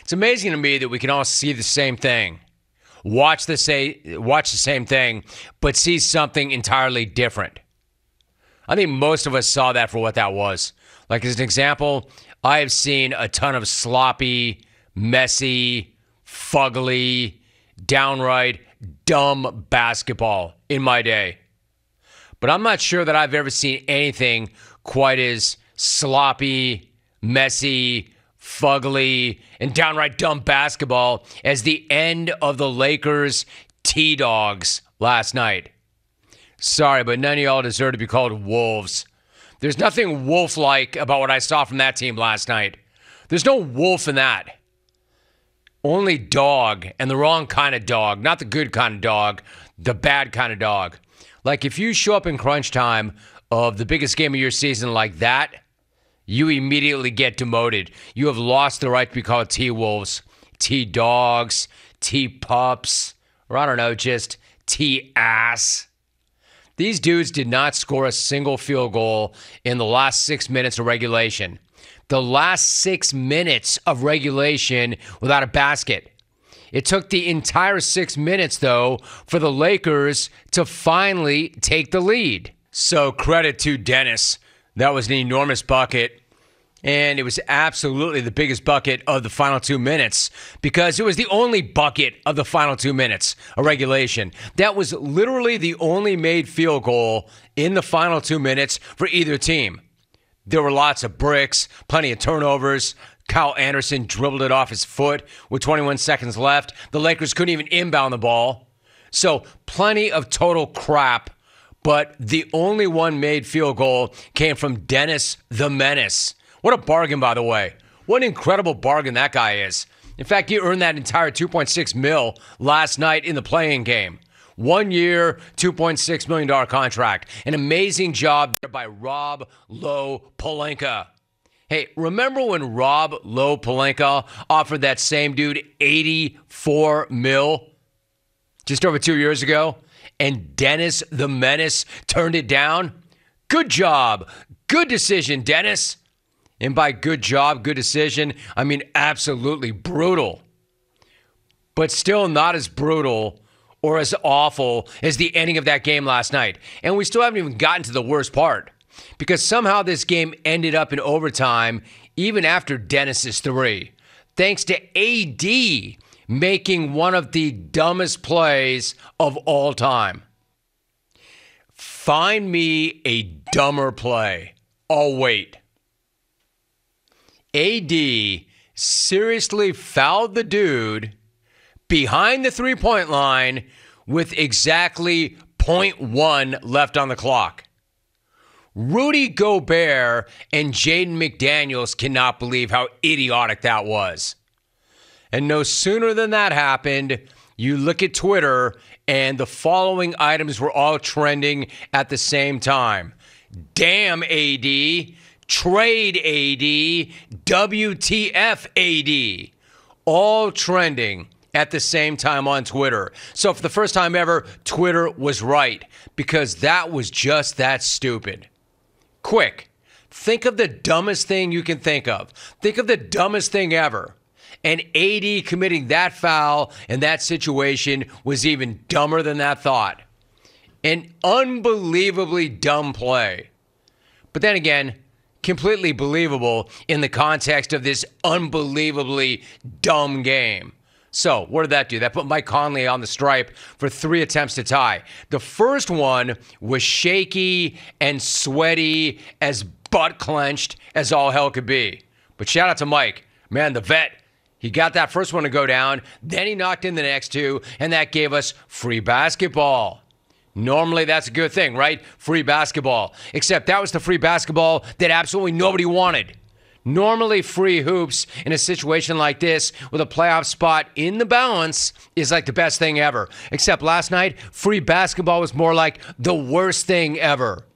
It's amazing to me that we can all see the same thing, watch the same thing, but see something entirely different. I think most of us saw that for what that was. Like, as an example, I have seen a ton of sloppy, messy, fugly, downright dumb basketball in my day. But I'm not sure that I've ever seen anything quite as sloppy, messy, fugly, and downright dumb basketball as the end of the Lakers T-Dogs last night. Sorry, but none of y'all deserve to be called wolves. There's nothing wolf-like about what I saw from that team last night. There's no wolf in that. Only dog, and the wrong kind of dog. Not the good kind of dog, the bad kind of dog. Like, if you show up in crunch time of the biggest game of your season like that, you immediately get demoted. You have lost the right to be called T-Wolves, T-Dogs, T-Pups, or I don't know, just T-Ass. These dudes did not score a single field goal in the last 6 minutes of regulation. The last 6 minutes of regulation without a basket. It took the entire 6 minutes, though, for the Lakers to finally take the lead. So credit to Dennis. That was an enormous bucket. And it was absolutely the biggest bucket of the final 2 minutes because it was the only bucket of the final 2 minutes of regulation. That was literally the only made field goal in the final 2 minutes for either team. There were lots of bricks, plenty of turnovers. Kyle Anderson dribbled it off his foot with 21 seconds left. The Lakers couldn't even inbound the ball. So plenty of total crap, but the only one made field goal came from Dennis the Menace. What a bargain, by the way. What an incredible bargain that guy is. In fact, he earned that entire $2.6 million last night in the play-in game. 1 year, $2.6 million contract. An amazing job there by Rob Lowe Pelinka. Hey, remember when Rob Lowe Pelinka offered that same dude $84 million just over 2 years ago? And Dennis the Menace turned it down? Good job. Good decision, Dennis. And by good job, good decision, I mean absolutely brutal. But still not as brutal or as awful as the ending of that game last night. And we still haven't even gotten to the worst part. Because somehow this game ended up in overtime even after Dennis's three. Thanks to AD making one of the dumbest plays of all time. Find me a dumber play. I'll wait. AD seriously fouled the dude behind the three-point line with exactly 0.1 left on the clock. Rudy Gobert and Jaden McDaniels cannot believe how idiotic that was. And no sooner than that happened, you look at Twitter and the following items were all trending at the same time. Damn AD. Trade AD, WTF AD, all trending at the same time on Twitter. So for the first time ever, Twitter was right because that was just that stupid. Quick, think of the dumbest thing you can think of. Think of the dumbest thing ever. And AD committing that foul in that situation was even dumber than that thought. An unbelievably dumb play. But then again, completely believable in the context of this unbelievably dumb game. So, what did that do? That put Mike Conley on the stripe for 3 attempts to tie. The first one was shaky and sweaty, as butt-clenched as all hell could be. But shout out to Mike. Man, the vet, he got that first one to go down, then he knocked in the next 2, and that gave us free basketball. Normally, that's a good thing, right? Free basketball. Except that was the free basketball that absolutely nobody wanted. Normally, free hoops in a situation like this with a playoff spot in the balance is like the best thing ever. Except last night, free basketball was more like the worst thing ever.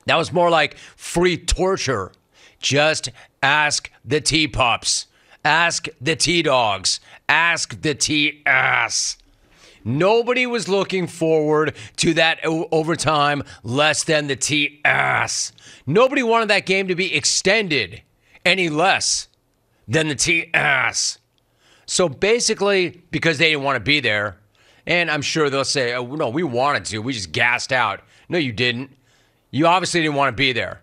That was more like free torture. Just ask the T-Pups. Ask the T-Dogs. Ask the T-Ass. Nobody was looking forward to that overtime less than the T-Ass. Nobody wanted that game to be extended any less than the T-Ass. So basically, because they didn't want to be there, and I'm sure they'll say, oh, no, we wanted to. We just gassed out. No, you didn't. You obviously didn't want to be there.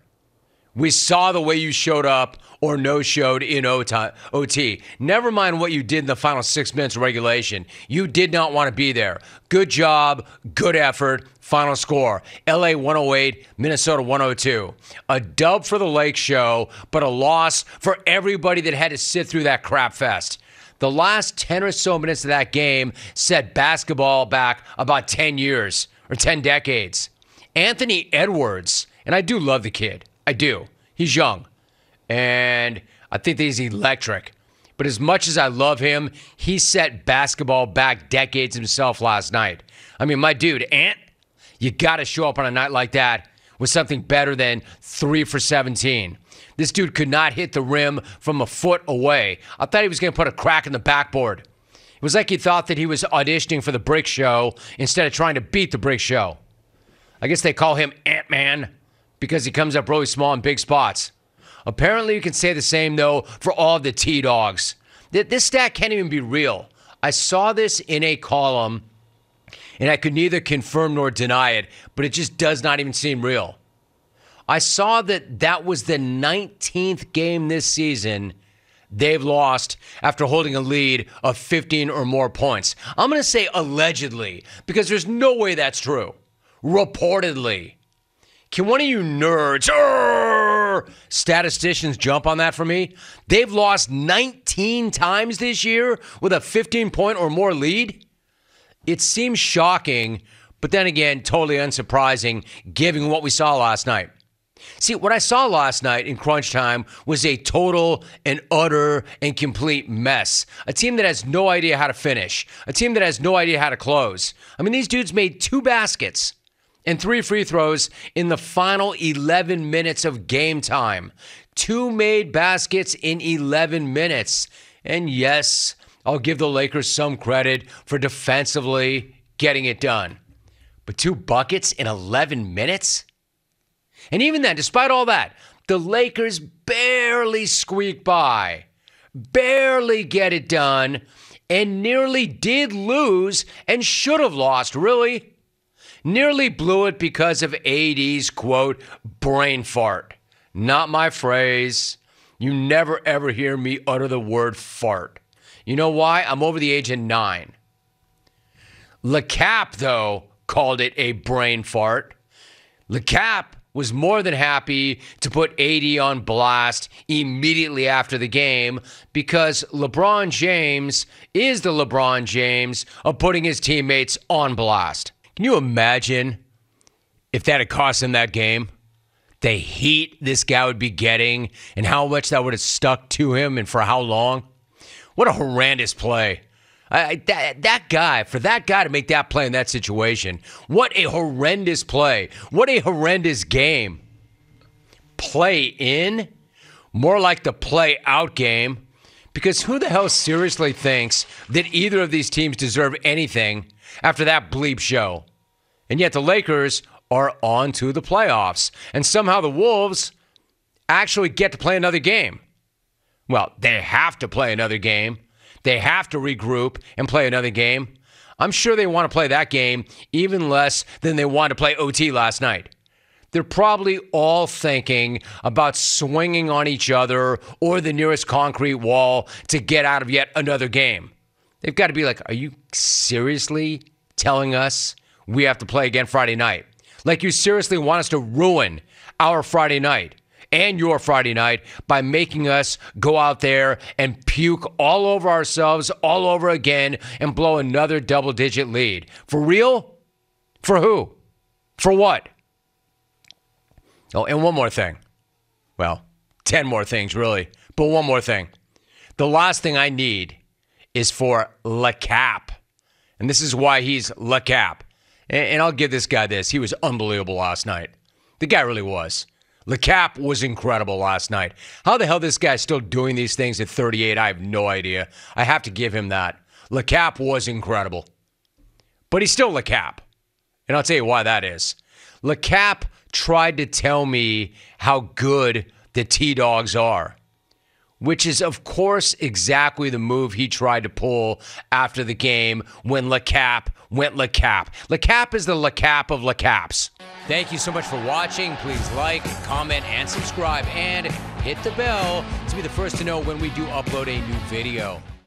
We saw the way you showed up or no-showed in OT. Never mind what you did in the final 6 minutes of regulation. You did not want to be there. Good job, good effort, final score. LA 108, Minnesota 102. A dub for the Lake Show, but a loss for everybody that had to sit through that crap fest. The last 10 or so minutes of that game set basketball back about 10 years or 10 decades. Anthony Edwards, and I do love the kid. I do. He's young. And I think that he's electric. But as much as I love him, he set basketball back decades himself last night. I mean, my dude, Ant, you got to show up on a night like that with something better than 3 for 17. This dude could not hit the rim from a foot away. I thought he was going to put a crack in the backboard. It was like he thought that he was auditioning for the Brick Show instead of trying to beat the Brick Show. I guess they call him Ant-Man because he comes up really small in big spots. Apparently, you can say the same, though, for all the T-Dogs. This stat can't even be real. I saw this in a column, and I could neither confirm nor deny it, but it just does not even seem real. I saw that was the 19th game this season they've lost after holding a lead of 15 or more points. I'm going to say allegedly, because there's no way that's true. Reportedly. Can one of you nerds, statisticians, jump on that for me? They've lost 19 times this year with a 15-point or more lead? It seems shocking, but then again, totally unsurprising, given what we saw last night. See, what I saw last night in crunch time was a total and utter and complete mess. A team that has no idea how to finish. A team that has no idea how to close. I mean, these dudes made 2 baskets and 3 free throws in the final 11 minutes of game time. 2 made baskets in 11 minutes. And yes, I'll give the Lakers some credit for defensively getting it done. But 2 buckets in 11 minutes? And even then, despite all that, the Lakers barely squeak by, barely get it done, and nearly did lose and should have lost, really. Nearly blew it because of AD's, quote, brain fart. Not my phrase. You never ever hear me utter the word fart. You know why? I'm over the age of 9. LeCap, though, called it a brain fart. LeCap was more than happy to put AD on blast immediately after the game because LeBron James is the LeBron James of putting his teammates on blast. Can you imagine if that had cost him that game? The heat this guy would be getting and how much that would have stuck to him and for how long? What a horrendous play. That guy, for that guy to make that play in that situation, what a horrendous play. What a horrendous game. Play in? More like the play out game. Because who the hell seriously thinks that either of these teams deserve anything after that bleep show? And yet the Lakers are on to the playoffs. And somehow the Wolves actually get to play another game. Well, they have to play another game. They have to regroup and play another game. I'm sure they want to play that game even less than they wanted to play OT last night. They're probably all thinking about swinging on each other or the nearest concrete wall to get out of yet another game. They've got to be like, are you seriously telling us we have to play again Friday night? Like you seriously want us to ruin our Friday night and your Friday night by making us go out there and puke all over ourselves all over again and blow another double-digit lead. For real? For who? For what? Oh, and one more thing. Well, 10 more things, really. But one more thing. The last thing I need is for LeCap. And this is why he's LeCap. And I'll give this guy this. He was unbelievable last night. The guy really was. LeCap was incredible last night. How the hell this guy's still doing these things at 38, I have no idea. I have to give him that. LeCap was incredible. But he's still LeCap. And I'll tell you why that is. LeCap tried to tell me how good the T-Dogs are. which is, of course, exactly the move he tried to pull after the game when LeCap went LeCap. LeCap is the LeCap of LeCaps. Thank you so much for watching. Please like, comment, and subscribe, and hit the bell to be the first to know when we do upload a new video.